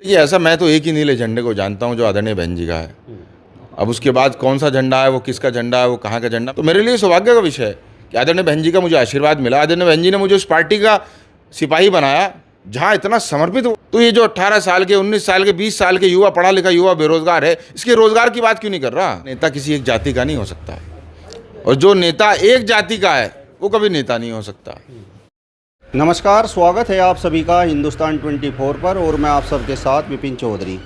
ये ऐसा, मैं तो एक ही नीले झंडे को जानता हूँ जो आदरणीय बहन जी का है। अब उसके बाद कौन सा झंडा है, वो किसका झंडा है, वो कहाँ का झंडा, तो मेरे लिए सौभाग्य का विषय है कि आदरणीय बहन जी का मुझे आशीर्वाद मिला। आदरणीय बहन जी ने मुझे उस पार्टी का सिपाही बनाया जहाँ इतना समर्पित हो। तो ये जो 18 साल के, 19 साल के, 20 साल के युवा, पढ़ा लिखा युवा बेरोजगार है, इसके रोजगार की बात क्यों नहीं कर रहा? नेता किसी एक जाति का नहीं हो सकता, और जो नेता एक जाति का है वो कभी नेता नहीं हो सकता। नमस्कार, स्वागत है आप सभी का हिंदुस्तान 24 पर, और मैं आप सबके साथ विपिन चौधरी।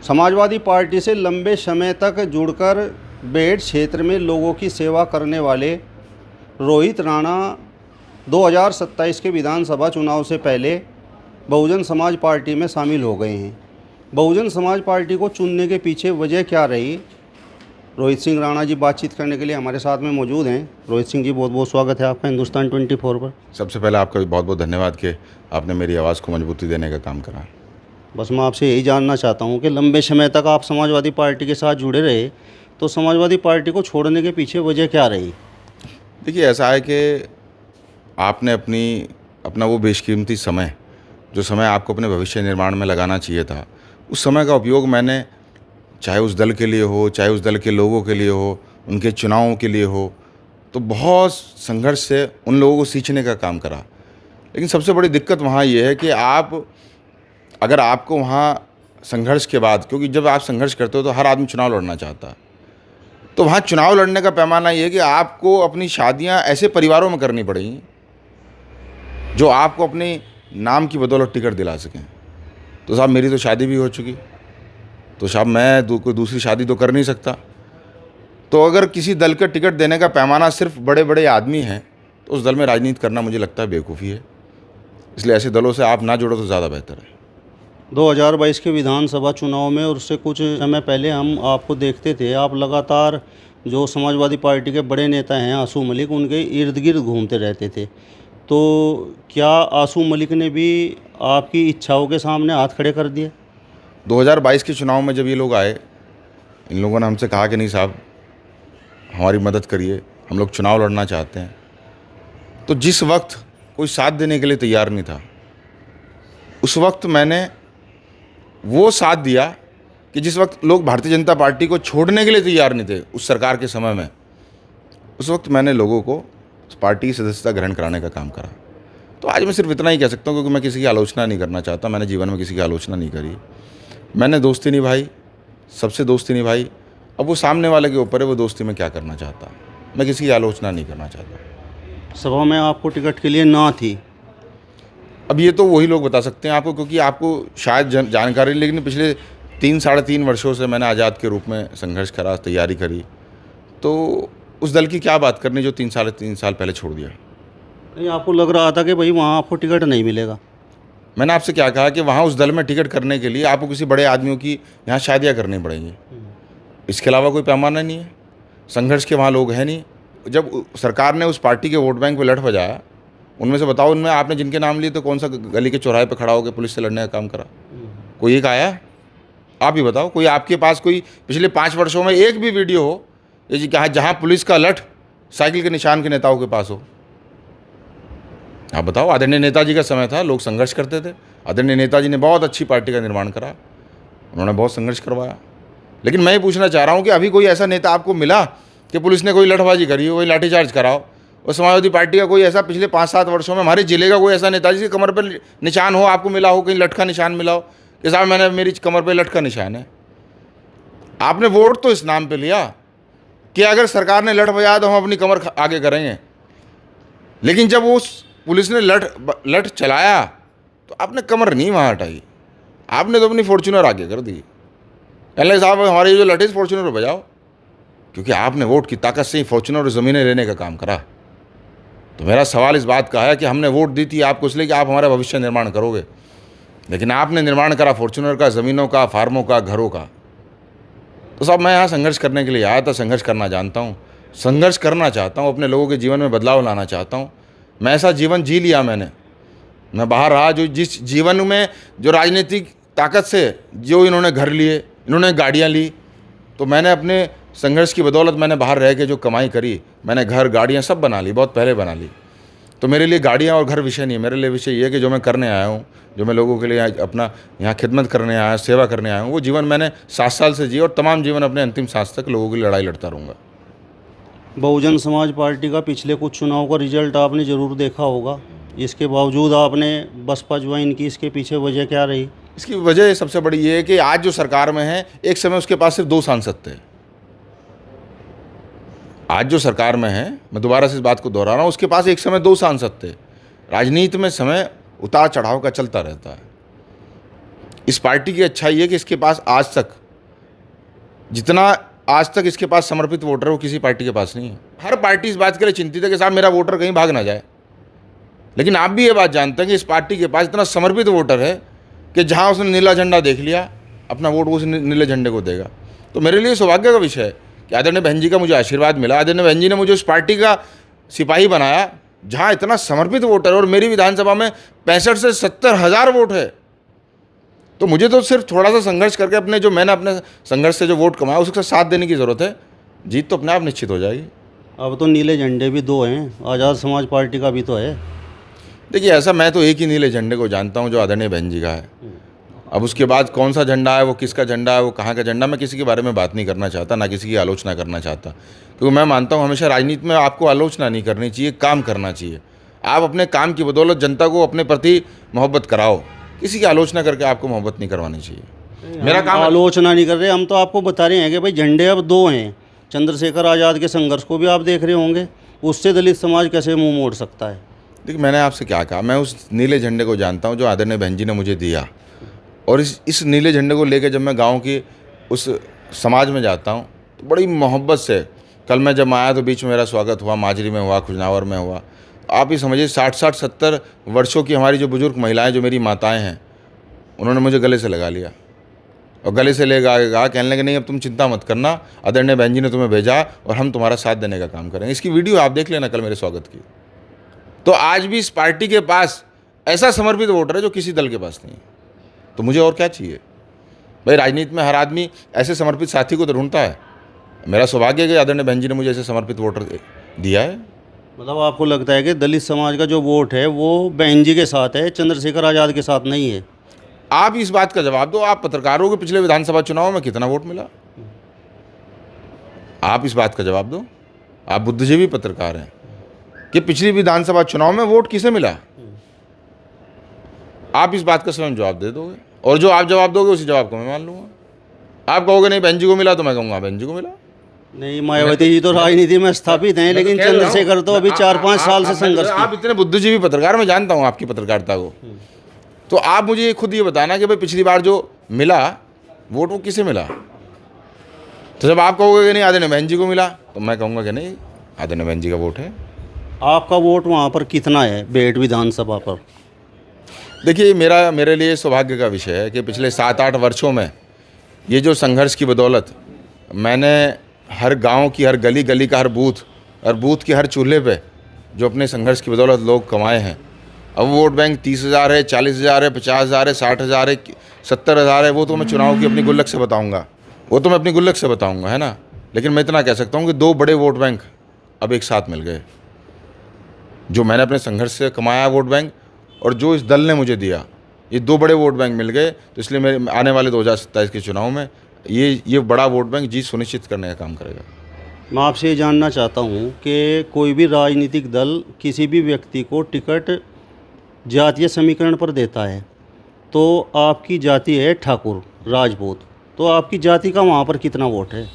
समाजवादी पार्टी से लंबे समय तक जुड़कर बेड क्षेत्र में लोगों की सेवा करने वाले रोहित राणा 2027 के विधानसभा चुनाव से पहले बहुजन समाज पार्टी में शामिल हो गए हैं। बहुजन समाज पार्टी को चुनने के पीछे वजह क्या रही, रोहित सिंह राणा जी बातचीत करने के लिए हमारे साथ में मौजूद हैं। रोहित सिंह जी, बहुत बहुत स्वागत है आपका हिंदुस्तान 24 पर। सबसे पहले आपका भी बहुत बहुत धन्यवाद कि आपने मेरी आवाज़ को मजबूती देने का काम करा। बस मैं आपसे यही जानना चाहता हूं कि लंबे समय तक आप समाजवादी पार्टी के साथ जुड़े रहे, तो समाजवादी पार्टी को छोड़ने के पीछे वजह क्या रही? देखिए, ऐसा है कि आपने अपना वो बेशकीमती समय, जो समय आपको अपने भविष्य निर्माण में लगाना चाहिए था, उस समय का उपयोग मैंने, चाहे उस दल के लिए हो, चाहे उस दल के लोगों के लिए हो, उनके चुनावों के लिए हो, तो बहुत संघर्ष से उन लोगों को सींचने का काम करा। लेकिन सबसे बड़ी दिक्कत वहाँ ये है कि अगर आपको वहाँ संघर्ष के बाद, क्योंकि जब आप संघर्ष करते हो तो हर आदमी चुनाव लड़ना चाहता है, तो वहाँ चुनाव लड़ने का पैमाना ये है कि आपको अपनी शादियाँ ऐसे परिवारों में करनी पड़ेंगी जो आपको अपने नाम की बदौलत टिकट दिला सकें। तो साहब, मेरी तो शादी भी हो चुकी, तो साहब मैं कोई दूसरी शादी तो कर नहीं सकता। तो अगर किसी दल का टिकट देने का पैमाना सिर्फ बड़े बड़े आदमी हैं, तो उस दल में राजनीति करना मुझे लगता है बेवकूफ़ी है। इसलिए ऐसे दलों से आप ना जुड़ो तो ज़्यादा बेहतर है। 2022 के विधानसभा चुनाव में और उससे कुछ समय पहले हम आपको देखते थे, आप लगातार जो समाजवादी पार्टी के बड़े नेता हैं आशू मलिक, उनके इर्द गिर्द घूमते रहते थे। तो क्या आशू मलिक ने भी आपकी इच्छाओं के सामने हाथ खड़े कर दिए? 2022 के चुनाव में जब ये लोग आए, इन लोगों ने हमसे कहा कि नहीं साहब, हमारी मदद करिए, हम लोग चुनाव लड़ना चाहते हैं। तो जिस वक्त कोई साथ देने के लिए तैयार नहीं था, उस वक्त मैंने वो साथ दिया कि जिस वक्त लोग भारतीय जनता पार्टी को छोड़ने के लिए तैयार नहीं थे उस सरकार के समय में, उस वक्त मैंने लोगों को पार्टी की सदस्यता ग्रहण कराने का काम करा। तो आज मैं सिर्फ इतना ही कह सकता हूँ, क्योंकि मैं किसी की आलोचना नहीं करना चाहता। मैंने जीवन में किसी की आलोचना नहीं करी। मैंने दोस्ती निभाई, सबसे दोस्ती निभाई। अब वो सामने वाले के ऊपर है, वो दोस्ती में क्या करना चाहता। मैं किसी की आलोचना नहीं करना चाहता। सभा में आपको टिकट के लिए ना थी? अब ये तो वही लोग बता सकते हैं आपको, क्योंकि आपको शायद जानकारी, लेकिन पिछले 3-3.5 वर्षों से मैंने आज़ाद के रूप में संघर्ष करा, तैयारी करी। तो उस दल की क्या बात करनी जो 3 साल पहले छोड़ दिया। नहीं, आपको लग रहा था कि भाई वहाँ आपको टिकट नहीं मिलेगा? मैंने आपसे क्या कहा कि वहाँ उस दल में टिकट करने के लिए आपको किसी बड़े आदमियों की यहाँ शादियाँ करनी पड़ेंगी, इसके अलावा कोई पैमाना नहीं है। संघर्ष के वहाँ लोग हैं नहीं। जब सरकार ने उस पार्टी के वोट बैंक पे लठ बजाया, उनमें से बताओ, उनमें आपने जिनके नाम लिए तो कौन सा गली के चौराहे पे खड़ा होकर पुलिस से लड़ने का काम करा? कोई एक आया? आप ही बताओ, कोई आपके पास कोई पिछले 5 वर्षों में एक भी वीडियो हो ये जी कहा जहाँ पुलिस का लठ साइकिल के निशान के नेताओं के पास हो? आप बताओ। आदरणीय नेताजी का समय था, लोग संघर्ष करते थे। आदरणीय नेताजी ने बहुत अच्छी पार्टी का निर्माण करा, उन्होंने बहुत संघर्ष करवाया। लेकिन मैं ये पूछना चाह रहा हूँ कि अभी कोई ऐसा नेता आपको मिला कि पुलिस ने कोई लठबाजी करी हो, कोई लाठीचार्ज कराओ? और समाजवादी पार्टी का कोई ऐसा पिछले 5-7 वर्षों में हमारे जिले का कोई ऐसा नेताजी की कमर पर निशान हो, आपको मिला हो, कहीं लठ का निशान मिला हो कि साहब मेरी कमर पर लठ का निशान है? आपने वोट तो इस नाम पर लिया कि अगर सरकार ने लठ बजाया तो हम अपनी कमर आगे करेंगे, लेकिन जब उस पुलिस ने लठ चलाया तो आपने कमर नहीं वहाँ हटाई, आपने तो अपनी फॉर्च्यूनर आगे कर दी। कहने साहब, हमारी जो लठ है फॉर्च्यूनर बजाओ, क्योंकि आपने वोट की ताकत से ही फॉर्च्यूनर और ज़मीनें लेने का काम करा। तो मेरा सवाल इस बात का है कि हमने वोट दी थी आपको इसलिए कि आप हमारा भविष्य निर्माण करोगे, लेकिन आपने निर्माण करा फॉर्च्यूनर का, ज़मीनों का, फार्मों का, घरों का। तो साहब, मैं यहाँ संघर्ष करने के लिए आया था, संघर्ष करना जानता हूँ, संघर्ष करना चाहता हूँ, अपने लोगों के जीवन में बदलाव लाना चाहता हूँ। मैं ऐसा जीवन जी लिया, मैं बाहर रहा, जो जिस जीवन में जो राजनीतिक ताकत से जो इन्होंने घर लिए, इन्होंने गाड़ियाँ ली, तो मैंने अपने संघर्ष की बदौलत मैंने बाहर रह के जो कमाई करी, मैंने घर, गाड़ियाँ सब बना ली, बहुत पहले बना ली। तो मेरे लिए गाड़ियाँ और घर विषय नहीं है। मेरे लिए विषय ये है कि जो मैं करने आया हूँ, जो मैं लोगों के लिए अपना यहाँ खिदमत करने आया, सेवा करने आया हूँ, वो जीवन मैंने 7 साल से जिया और तमाम जीवन अपने अंतिम सांस तक लोगों की लड़ाई लड़ता रहूँगा। बहुजन समाज पार्टी का पिछले कुछ चुनाव का रिजल्ट आपने ज़रूर देखा होगा। इसके बावजूद आपने बसपा ज्वाइन की, इसके पीछे वजह क्या रही? इसकी वजह सबसे बड़ी ये है कि आज जो सरकार में है, एक समय उसके पास सिर्फ 2 सांसद थे। आज जो सरकार में है, मैं दोबारा से इस बात को दोहरा रहा हूँ, उसके पास एक समय 2 सांसद थे। राजनीति में समय उतार चढ़ाव का चलता रहता है। इस पार्टी की अच्छाई है कि इसके पास आज तक इसके पास समर्पित वोटर वो किसी पार्टी के पास नहीं है। हर पार्टी इस बात के लिए चिंतित है कि साहब मेरा वोटर कहीं भाग ना जाए, लेकिन आप भी ये बात जानते हैं कि इस पार्टी के पास इतना समर्पित वोटर है कि जहाँ उसने नीला झंडा देख लिया, अपना वोट उस नीले झंडे को देगा। तो मेरे लिए सौभाग्य का विषय है कि आदरणीय बहन जी का मुझे आशीर्वाद मिला। आदरणीय बहन जी ने मुझे उस पार्टी का सिपाही बनाया जहाँ इतना समर्पित वोटर है, और मेरी विधानसभा में 65 से 70 हज़ार वोट है। तो मुझे तो सिर्फ थोड़ा सा संघर्ष करके मैंने अपने संघर्ष से जो वोट कमाया उसका साथ देने की ज़रूरत है। जीत तो अपने आप निश्चित हो जाएगी। अब तो नीले झंडे भी 2 हैं, आज़ाद समाज पार्टी का भी तो है। देखिए, ऐसा मैं तो एक ही नीले झंडे को जानता हूँ जो आदरणीय बहन जी का है। अब उसके बाद कौन सा झंडा है, वो किसका झंडा है, वो कहाँ का झंडा, मैं किसी के बारे में बात नहीं करना चाहता, ना किसी की आलोचना करना चाहता, क्योंकि मैं मानता हूँ हमेशा राजनीति में आपको आलोचना नहीं करनी चाहिए, काम करना चाहिए। आप अपने काम की बदौलत जनता को अपने प्रति मोहब्बत कराओ, किसी की आलोचना करके आपको मोहब्बत नहीं करवानी चाहिए। मेरा काम आलोचना नहीं कर रहे, हम तो आपको बता रहे हैं कि भाई झंडे अब 2 हैं। चंद्रशेखर आज़ाद के संघर्ष को भी आप देख रहे होंगे, उससे दलित समाज कैसे मुंह मोड़ सकता है? देखिए, मैंने आपसे क्या कहा, मैं उस नीले झंडे को जानता हूँ जो आदरणीय बहन जी ने मुझे दिया, और इस नीले झंडे को लेकर जब मैं गांव की उस समाज में जाता हूँ तो बड़ी मोहब्बत से, कल मैं जब आया तो बीच में मेरा स्वागत हुआ, माजरी में हुआ, खुजनावर में हुआ। आप ही समझिए 60-70 वर्षों की हमारी जो बुजुर्ग महिलाएं, जो मेरी माताएं हैं, उन्होंने मुझे गले से लगा लिया और गले से ले कहा, कहने लगे नहीं अब तुम चिंता मत करना, आदरणीय बहन जी ने तुम्हें भेजा और हम तुम्हारा साथ देने का काम करेंगे। इसकी वीडियो आप देख लेना कल मेरे स्वागत की। तो आज भी इस पार्टी के पास ऐसा समर्पित वोटर है जो किसी दल के पास नहीं है। तो मुझे और क्या चाहिए भाई? राजनीति में हर आदमी ऐसे समर्पित साथी को तो ढूंढता है। मेरा सौभाग्य है कि आदरणीय बहन जी ने मुझे ऐसे समर्पित वोटर दिया है। मतलब आपको लगता है कि दलित समाज का जो वोट है वो बहन जी के साथ है, चंद्रशेखर आज़ाद के साथ नहीं है? आप इस बात का जवाब दो, आप पत्रकारों के पिछले विधानसभा चुनाव में कितना वोट मिला? आप इस बात का जवाब दो, आप बुद्धिजीवी पत्रकार हैं, कि पिछली विधानसभा चुनाव में वोट किसे मिला? आप इस बात का स्वयं जवाब दे दोगे, और जो आप जवाब दोगे उसी जवाब को मैं मान लूँगा। आप कहोगे नहीं बहन जी को मिला, तो मैं कहूँगा बहन जी को मिला। नहीं, मायावती जी तो राजनीति में स्थापित हैं, लेकिन चंद्रशेखर तो अभी 4-5 साल से संघर्ष। आप इतने बुद्धिजीवी पत्रकार, मैं जानता हूँ आपकी पत्रकारिता को। तो आप मुझे खुद ये बताना कि भाई पिछली बार जो मिला वोट वो किसे मिला? तो जब आप कहोगे कि नहीं आदरणीय बहन जी को मिला, तो मैं कहूँगा कि नहीं आदरणीय बहन जी का वोट है। आपका वोट वहाँ पर कितना है बेट विधानसभा पर? देखिए, मेरे लिए सौभाग्य का विषय है कि पिछले 7-8 वर्षों में ये जो संघर्ष की बदौलत मैंने हर गांव की, हर गली गली का हर बूथ और बूथ के हर चूल्हे पे जो अपने संघर्ष की बदौलत लोग कमाए हैं, अब वोट बैंक 30,000 है, 40,000 है, 50,000 है, 60,000 है, 70,000 है, वो तो मैं चुनाव की अपनी गुल्लक से बताऊँगा, है ना। लेकिन मैं इतना कह सकता हूँ कि 2 बड़े वोट बैंक अब एक साथ मिल गए, जो मैंने अपने संघर्ष से कमाया वोट बैंक और जो इस दल ने मुझे दिया, ये 2 बड़े वोट बैंक मिल गए। तो इसलिए मेरे आने वाले 2027 के चुनाव में ये बड़ा वोट बैंक जीत सुनिश्चित करने का काम करेगा। मैं आपसे ये जानना चाहता हूँ कि कोई भी राजनीतिक दल किसी भी व्यक्ति को टिकट जातीय समीकरण पर देता है, तो आपकी जाति है ठाकुर राजपूत, तो आपकी जाति का वहाँ पर कितना वोट है?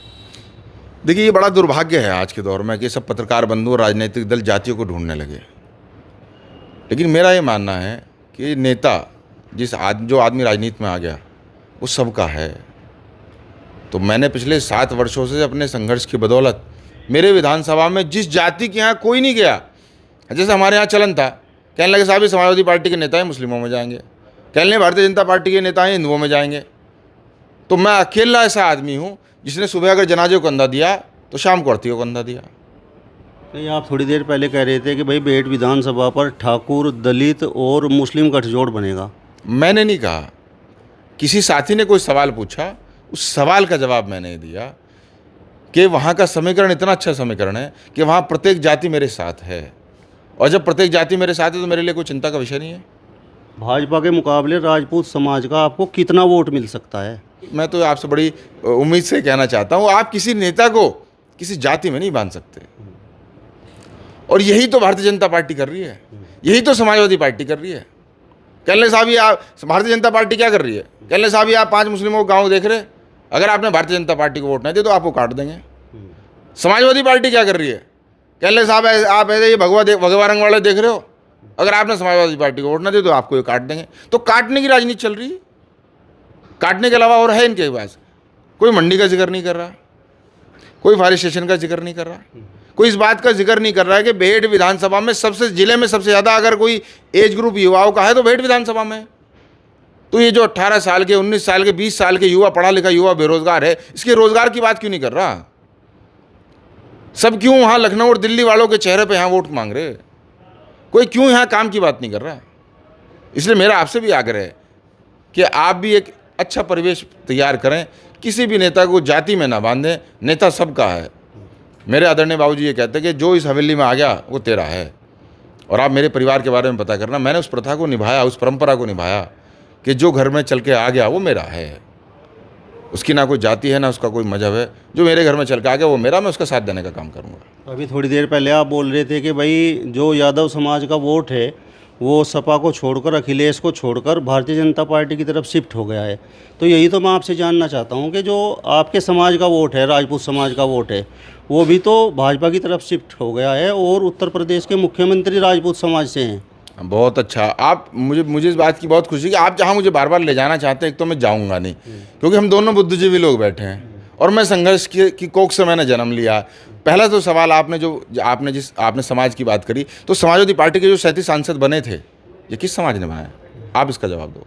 देखिए, ये बड़ा दुर्भाग्य है आज के दौर में कि सब पत्रकार बंधु और राजनीतिक दल जातियों को ढूंढने लगे। लेकिन मेरा ये मानना है कि नेता जो आदमी राजनीति में आ गया वो सबका है। तो मैंने पिछले 7 वर्षों से अपने संघर्ष की बदौलत मेरे विधानसभा में जिस जाति के यहाँ कोई नहीं गया, जैसे हमारे यहाँ चलन था, कहने लगे साहब ये समाजवादी पार्टी के नेता हैं मुस्लिमों में जाएंगे, कहने लगे भारतीय जनता पार्टी के नेता हैं हिंदुओं में जाएंगे, तो मैं अकेला ऐसा आदमी हूँ जिसने सुबह अगर जनाजे को कंधा दिया तो शाम को अर्थी को कंधा दिया। नहीं, आप थोड़ी देर पहले कह रहे थे कि भाई बेट विधानसभा पर ठाकुर, दलित और मुस्लिम गठजोड़ बनेगा। मैंने नहीं कहा, किसी साथी ने कोई सवाल पूछा, उस सवाल का जवाब मैंने दिया कि वहाँ का समीकरण इतना अच्छा समीकरण है कि वहाँ प्रत्येक जाति मेरे साथ है। और जब प्रत्येक जाति मेरे साथ है तो मेरे लिए कोई चिंता का विषय नहीं है। भाजपा के मुकाबले राजपूत समाज का आपको कितना वोट मिल सकता है? मैं तो आपसे बड़ी उम्मीद से कहना चाहता हूँ, आप किसी नेता को किसी जाति में नहीं बांध सकते। और यही तो भारतीय जनता पार्टी कर रही है, यही तो समाजवादी पार्टी कर रही है। कहने साहब ये आप भारतीय जनता पार्टी क्या कर रही है? कहने साहब ये आप 5 मुस्लिमों का गाँव देख रहे, अगर आपने भारतीय जनता पार्टी को वोट नहीं दिया तो आपको काट देंगे। समाजवादी पार्टी क्या कर रही है? कहने साहब आप ऐसे ये भगवा रंग वाले देख रहे हो, अगर आपने समाजवादी पार्टी को वोट ना दिया तो आपको ये काट देंगे। तो काटने की राजनीति चल रही है, काटने के अलावा और है इनके पास? कोई मंडी का जिक्र नहीं कर रहा, कोई फायर स्टेशन का जिक्र नहीं कर रहा, कोई इस बात का जिक्र नहीं कर रहा है कि बेहट विधानसभा में जिले में सबसे ज़्यादा अगर कोई एज ग्रुप युवाओं का है तो बेहट विधानसभा में। तो ये जो 18 साल के, 19 साल के, 20 साल के युवा, पढ़ा लिखा युवा बेरोजगार है, इसके रोजगार की बात क्यों नहीं कर रहा? सब क्यों वहाँ लखनऊ और दिल्ली वालों के चेहरे पे यहाँ वोट मांग रहे? कोई क्यों यहाँ काम की बात नहीं कर रहा? इसलिए मेरा आपसे भी आग्रह है कि आप भी एक अच्छा परिवेश तैयार करें, किसी भी नेता को जाति में ना बांधें। नेता सबका है। मेरे आदरणीय बाबूजी ये कहते हैं कि जो इस हवेली में आ गया वो तेरा है। और आप मेरे परिवार के बारे में पता करना, मैंने उस प्रथा को निभाया, उस परंपरा को निभाया कि जो घर में चल के आ गया वो मेरा है। उसकी ना कोई जाति है ना उसका कोई मजहब है। जो मेरे घर में चल के आ गया वो मेरा, मैं उसका साथ देने का काम करूँगा। अभी थोड़ी देर पहले आप बोल रहे थे कि भाई जो यादव समाज का वोट है वो सपा को छोड़कर, अखिलेश को छोड़कर भारतीय जनता पार्टी की तरफ शिफ्ट हो गया है। तो यही तो मैं आपसे जानना चाहता हूँ कि जो आपके समाज का वोट है, राजपूत समाज का वोट है, वो भी तो भाजपा की तरफ शिफ्ट हो गया है और उत्तर प्रदेश के मुख्यमंत्री राजपूत समाज से हैं। बहुत अच्छा। आप मुझे इस बात की बहुत खुशी कि आप जहाँ मुझे बार बार ले जाना चाहते हैं, एक तो मैं जाऊँगा नहीं, क्योंकि हम दोनों बुद्धिजीवी लोग बैठे हैं और मैं संघर्ष की कोख से मैंने जन्म लिया। पहला तो सवाल आपने समाज की बात करी, तो समाजवादी पार्टी के जो 37 सांसद बने थे, ये किस समाज ने बनाया? आप इसका जवाब दो।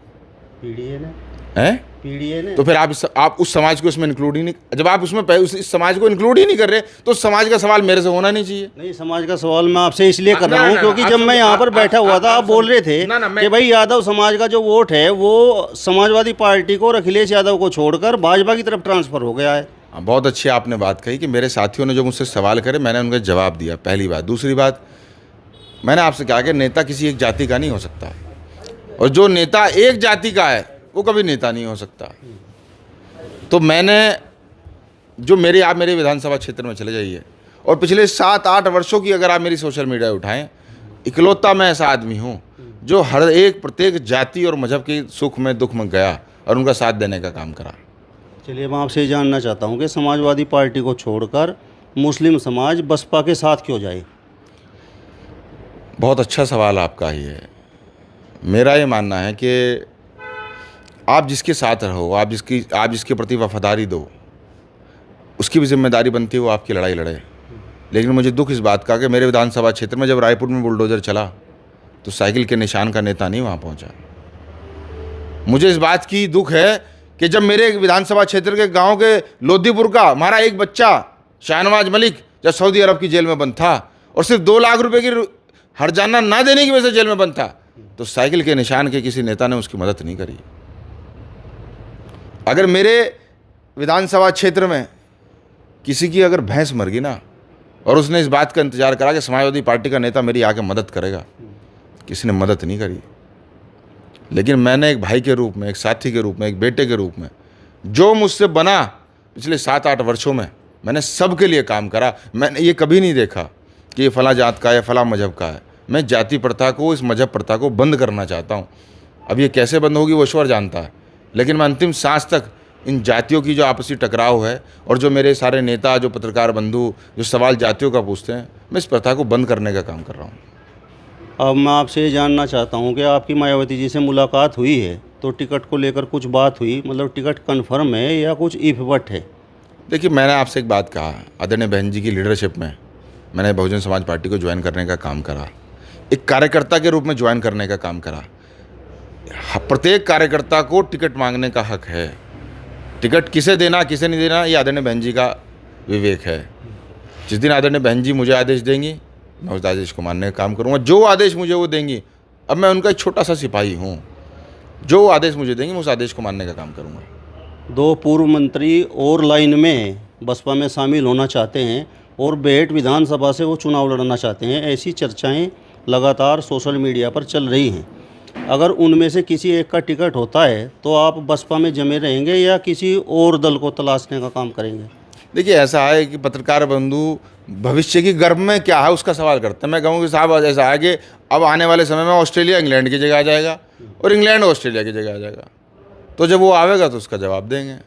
पीडीए ने हैं? पीडीए ने। तो फिर आप उस समाज को इसमें इंक्लूड ही नहीं, जब आप उसमें इस समाज को इंक्लूड ही नहीं कर रहे तो समाज का सवाल मेरे से होना नहीं चाहिए। नहीं, समाज का सवाल मैं आपसे इसलिए कर रहा हूँ क्योंकि जब मैं यहाँ पर बैठा हुआ था आप बोल रहे थे कि भाई यादव समाज का जो वोट है वो समाजवादी पार्टी को और अखिलेश यादव को छोड़कर भाजपा की तरफ ट्रांसफर हो गया है। बहुत अच्छी आपने बात कही कि मेरे साथियों ने जो मुझसे सवाल करे मैंने उनका जवाब दिया, पहली बात। दूसरी बात, मैंने आपसे कहा कि नेता किसी एक जाति का नहीं हो सकता, और जो नेता एक जाति का है वो कभी नेता नहीं हो सकता। तो मैंने आप मेरे विधानसभा क्षेत्र में चले जाइए और पिछले 7-8 वर्षों की अगर आप मेरी सोशल मीडिया उठाएं, इकलौता मैं ऐसा आदमी हूं जो हर एक प्रत्येक जाति और मजहब के सुख में दुख में गया और उनका साथ देने का काम करा। चलिए, मैं आपसे जानना चाहता हूं कि समाजवादी पार्टी को छोड़कर मुस्लिम समाज बसपा के साथ क्यों जाए? बहुत अच्छा सवाल आपका ही है। मेरा ये मानना है कि आप जिसके साथ रहो, आप जिसके प्रति वफादारी दो, उसकी भी जिम्मेदारी बनती है वो आपकी लड़ाई लड़े। लेकिन मुझे दुख इस बात का कि मेरे विधानसभा क्षेत्र में जब रायपुर में बुलडोजर चला तो साइकिल के निशान का नेता नहीं वहाँ पहुँचा। मुझे इस बात की दुख है कि जब मेरे विधानसभा क्षेत्र के गांव के लोधीपुर का हमारा एक बच्चा शाहनवाज मलिक जब सऊदी अरब की जेल में बंद था और सिर्फ 2 लाख रुपए की हर्जाना ना देने की वजह से जेल में बंद था, तो साइकिल के निशान के किसी नेता ने उसकी मदद नहीं करी। अगर मेरे विधानसभा क्षेत्र में किसी की अगर भैंस मर गई ना और उसने इस बात का इंतजार करा कि समाजवादी पार्टी का नेता मेरी आके मदद करेगा, किसी ने मदद नहीं करी। लेकिन मैंने एक भाई के रूप में, एक साथी के रूप में, एक बेटे के रूप में जो मुझसे बना पिछले 7-8 वर्षों में, मैंने सबके लिए काम करा। मैंने ये कभी नहीं देखा कि ये फला जात का है, फला मजहब का है। मैं जाति प्रथा को, इस मजहब प्रथा को बंद करना चाहता हूँ। अब ये कैसे बंद होगी वो ईश्वर जानता है, लेकिन मैं अंतिम सांस तक इन जातियों की जो आपसी टकराव है और जो मेरे सारे नेता, जो पत्रकार बंधु जो सवाल जातियों का पूछते हैं, मैं इस प्रथा को बंद करने का काम कर रहा हूँ। अब मैं आपसे ये जानना चाहता हूँ कि आपकी मायावती जी से मुलाकात हुई है तो टिकट को लेकर कुछ बात हुई, मतलब टिकट कन्फर्म है या कुछ इफ बट है? देखिए, मैंने आपसे एक बात कहा, आदरणीय बहन जी की लीडरशिप में मैंने बहुजन समाज पार्टी को ज्वाइन करने का काम करा, एक कार्यकर्ता के रूप में ज्वाइन करने का काम करा। प्रत्येक कार्यकर्ता को टिकट मांगने का हक है। टिकट किसे देना किसे नहीं देना ये आदरणीय बहन जी का विवेक है। जिस दिन आदरणीय बहन जी मुझे आदेश देंगी मैं उस आदेश को मानने का काम करूँगा। जो आदेश मुझे वो देंगी, अब मैं उनका एक छोटा सा सिपाही हूँ, जो आदेश मुझे देंगी मैं उस आदेश को मानने का काम करूँगा। 2 पूर्व मंत्री और लाइन में बसपा में शामिल होना चाहते हैं और बेहट विधानसभा से वो चुनाव लड़ना चाहते हैं, ऐसी चर्चाएं लगातार सोशल मीडिया पर चल रही हैं, अगर उनमें से किसी एक का टिकट होता है तो आप बसपा में जमे रहेंगे या किसी और दल को तलाशने का काम करेंगे? देखिए, ऐसा है कि पत्रकार बंधु भविष्य की गर्भ में क्या है उसका सवाल करते हैं। मैं कहूँ कि साहब ऐसा है कि अब आने वाले समय में ऑस्ट्रेलिया इंग्लैंड की जगह आ जाएगा और इंग्लैंड ऑस्ट्रेलिया की जगह आ जाएगा, तो जब वो आवेगा तो उसका जवाब देंगे।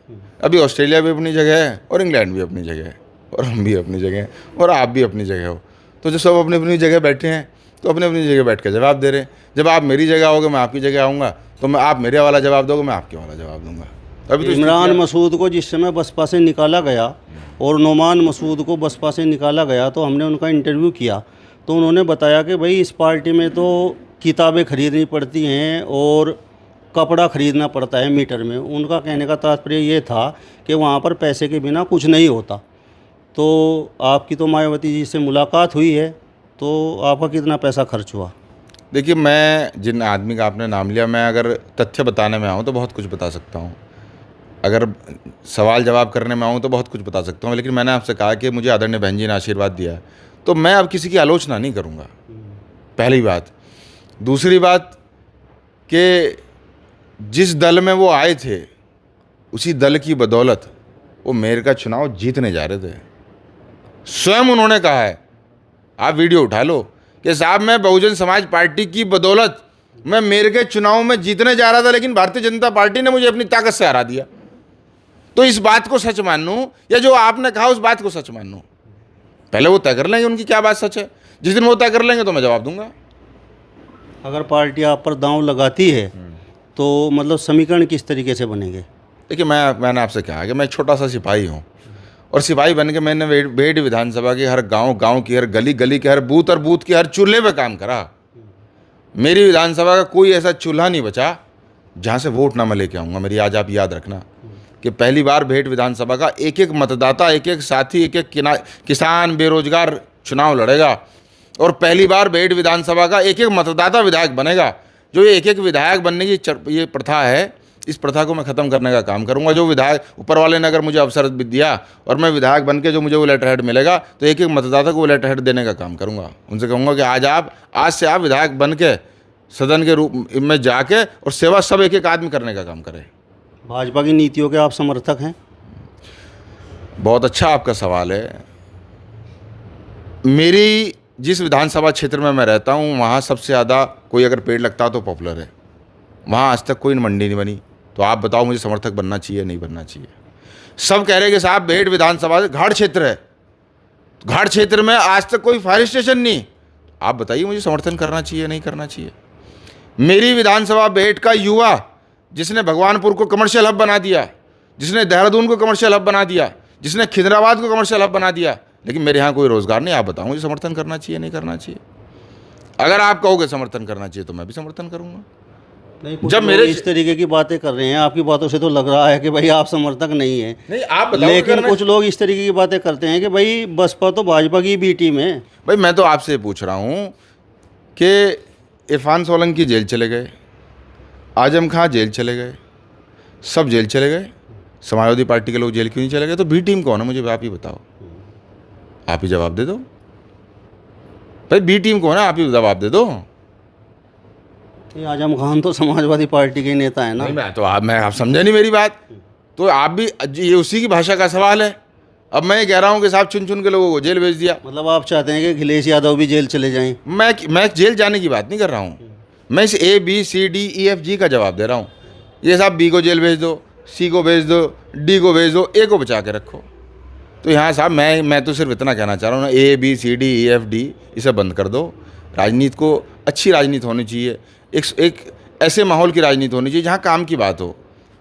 अभी ऑस्ट्रेलिया भी अपनी जगह है और इंग्लैंड भी अपनी जगह है और हम भी अपनी जगह हैं और आप भी अपनी जगह हो, तो जो सब अपनी अपनी जगह बैठे हैं तो अपनी अपनी जगह बैठ कर जवाब दे रहे हैं। जब आप मेरी जगह आओगे, मैं आपकी जगह आऊँगा, तो मैं आप मेरे वाला जवाब दोगे, मैं आपके वाला जवाब दूंगा। अभी तो इमरान मसूद को जिस समय बसपा से निकाला गया और नोमान मसूद को बसपा से निकाला गया तो हमने उनका इंटरव्यू किया, तो उन्होंने बताया कि भाई इस पार्टी में तो किताबें खरीदनी पड़ती हैं और कपड़ा खरीदना पड़ता है मीटर में। उनका कहने का तात्पर्य ये था कि वहाँ पर पैसे के बिना कुछ नहीं होता। तो आपकी तो मायावती जी से मुलाकात हुई है, तो आपका कितना पैसा खर्च हुआ? देखिए, मैं जिन आदमी का आपने नाम लिया, मैं अगर तथ्य बताने में आऊँ तो बहुत कुछ बता सकता हूँ, अगर सवाल जवाब करने में आऊँ तो बहुत कुछ बता सकता हूँ, लेकिन मैंने आपसे कहा कि मुझे आदरणीय बहन जी ने आशीर्वाद दिया है, तो मैं अब किसी की आलोचना नहीं करूँगा, पहली बात। दूसरी बात कि जिस दल में वो आए थे उसी दल की बदौलत वो मेयर का चुनाव जीतने जा रहे थे। स्वयं उन्होंने कहा है, आप वीडियो उठा लो, कि साहब मैं बहुजन समाज पार्टी की बदौलत मैं मेयर के चुनाव में जीतने जा रहा था, लेकिन भारतीय जनता पार्टी ने मुझे अपनी ताकत से हरा दिया। तो इस बात को सच मान लूं या जो आपने कहा उस बात को सच मान लूं? पहले वो तय कर लेंगे उनकी क्या बात सच है। जिस दिन वो तय कर लेंगे तो मैं जवाब दूंगा। अगर पार्टी आप पर दांव लगाती है तो मतलब समीकरण किस तरीके से बनेंगे? देखिए, मैंने आपसे कहा कि मैं एक छोटा सा सिपाही हूँ, और सिपाही बन के मैंने बेड विधानसभा की हर गांव की हर गली के हर बूथ और बूथ के हर चूल्हे पे काम करा। मेरी विधानसभा का कोई ऐसा चूल्हा नहीं बचा जहाँ से वोट ना मैं लेके आऊँगा। मेरी आज आप याद रखना कि पहली बार भेंट विधानसभा का एक एक मतदाता, एक एक साथी, एक एक किसान, बेरोजगार चुनाव लड़ेगा, और पहली बार भेंट विधानसभा का एक एक मतदाता विधायक बनेगा। जो ये एक एक विधायक बनने की ये प्रथा है, इस प्रथा को मैं ख़त्म करने का काम करूंगा। जो विधायक ऊपर वाले ने अगर मुझे अवसर दिया और मैं विधायक बन के जो मुझे वो लेटर हेड मिलेगा, तो एक एक मतदाता को वो लेटर हेड देने का काम करूंगा। उनसे कहूँगा कि आज से आप विधायक बन के सदन के रूप में जाके और सेवा सब एक एक आदमी करने का काम करें। भाजपा की नीतियों के आप समर्थक हैं? बहुत अच्छा आपका सवाल है। मेरी जिस विधानसभा क्षेत्र में मैं रहता हूँ वहाँ सबसे ज़्यादा कोई अगर पेड़ लगता तो पॉपुलर है। वहाँ आज तक कोई मंडी नहीं बनी, तो आप बताओ मुझे समर्थक बनना चाहिए नहीं बनना चाहिए? सब कह रहे हैं कि साहब भेंट विधानसभा घाट क्षेत्र है, घाट क्षेत्र में आज तक कोई फायर स्टेशन नहीं। आप बताइए मुझे समर्थन करना चाहिए नहीं करना चाहिए? मेरी विधानसभा भेंट का युवा जिसने भगवानपुर को कमर्शियल हब बना दिया, जिसने देहरादून को कमर्शियल हब बना दिया, जिसने खिदराबाद को कमर्शियल हब बना दिया, लेकिन मेरे यहाँ कोई रोज़गार नहीं। आप बताओ मुझे समर्थन करना चाहिए नहीं करना चाहिए? अगर आप कहोगे समर्थन करना चाहिए तो मैं भी समर्थन करूँगा। नहीं, जब मेरे इस तरीके की बातें कर रहे हैं, आपकी बातों से तो लग रहा है कि भाई आप समर्थक नहीं है। नहीं, आप बताओ। लेकिन कुछ लोग इस तरीके की बातें करते हैं कि भाई बसपा तो भाजपा की बी टीम है। भाई मैं तो आपसे पूछ रहा हूँ कि इरफान सोलंकी जेल चले गए, आजम खां जेल चले गए, सब जेल चले गए, समाजवादी पार्टी के लोग जेल क्यों नहीं चले गए? तो बी टीम कौन है मुझे आप ही बताओ, आप ही जवाब दे दो भाई। बी टीम कौन है आप ही जवाब दे दो। ये आजम खान तो समाजवादी पार्टी के नेता है ना। मैं आप समझे नहीं मेरी बात। तो आप भी ये उसी की भाषा का सवाल है। अब मैं ये कह रहा हूँ कि साहब चुन चुन के लोगों को जेल भेज दिया। मतलब आप चाहते हैं कि अखिलेश यादव भी जेल चले जाएं? मैं जेल जाने की बात नहीं कर रहा हूँ, मैं इस ABCDEFG का जवाब दे रहा हूँ। ये साहब बी को जेल भेज दो, सी को भेज दो, डी को भेज दो, ए को बचा के रखो। तो यहाँ साहब मैं तो सिर्फ इतना कहना चाह रहा हूँ ना, ABCDEFD इसे बंद कर दो। राजनीति को अच्छी राजनीति होनी चाहिए, एक ऐसे माहौल की राजनीति होनी चाहिए जहाँ काम की बात हो।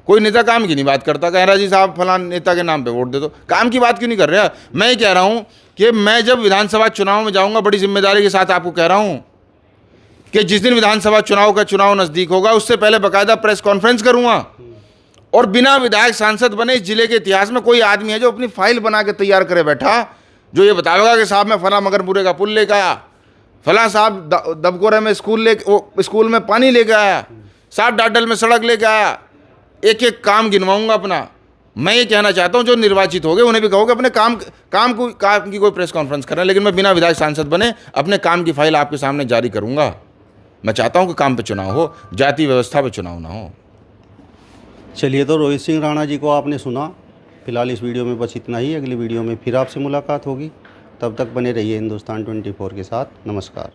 कोई नेता काम की नहीं बात करता, कह रहा जी साहब फलां नेता के नाम पे वोट दे दो। काम की बात क्यों नहीं कर रहा? मैं ये कह रहा हूँ कि मैं जब विधानसभा चुनाव में जाऊँगा, बड़ी जिम्मेदारी के साथ आपको कह रहा हूँ कि जिस दिन विधानसभा चुनाव नज़दीक होगा उससे पहले बाकायदा प्रेस कॉन्फ्रेंस करूँगा, और बिना विधायक सांसद बने इस जिले के इतिहास में कोई आदमी है जो अपनी फाइल बना के तैयार करे बैठा, जो ये बताएगा कि साहब मैं फला मगरपुरे का पुल लेकर आया, फला साहब दबकोरे में स्कूल में पानी लेके आया, साहब डाडल में सड़क लेके आया। एक एक काम गिनवाऊंगा अपना। मैं ये कहना चाहता हूँ जो निर्वाचित हो गए उन्हें भी कहो कि अपने काम की कोई प्रेस कॉन्फ्रेंस करें, लेकिन मैं बिना विधायक सांसद बने अपने काम की फाइल आपके सामने जारी करूँगा। मैं चाहता हूँ कि काम पे चुनाव हो, जाति व्यवस्था पे चुनाव ना हो। चलिए, तो रोहित सिंह राणा जी को आपने सुना। फिलहाल इस वीडियो में बस इतना ही। अगली वीडियो में फिर आपसे मुलाकात होगी। तब तक बने रहिए हिंदुस्तान 24 के साथ। नमस्कार।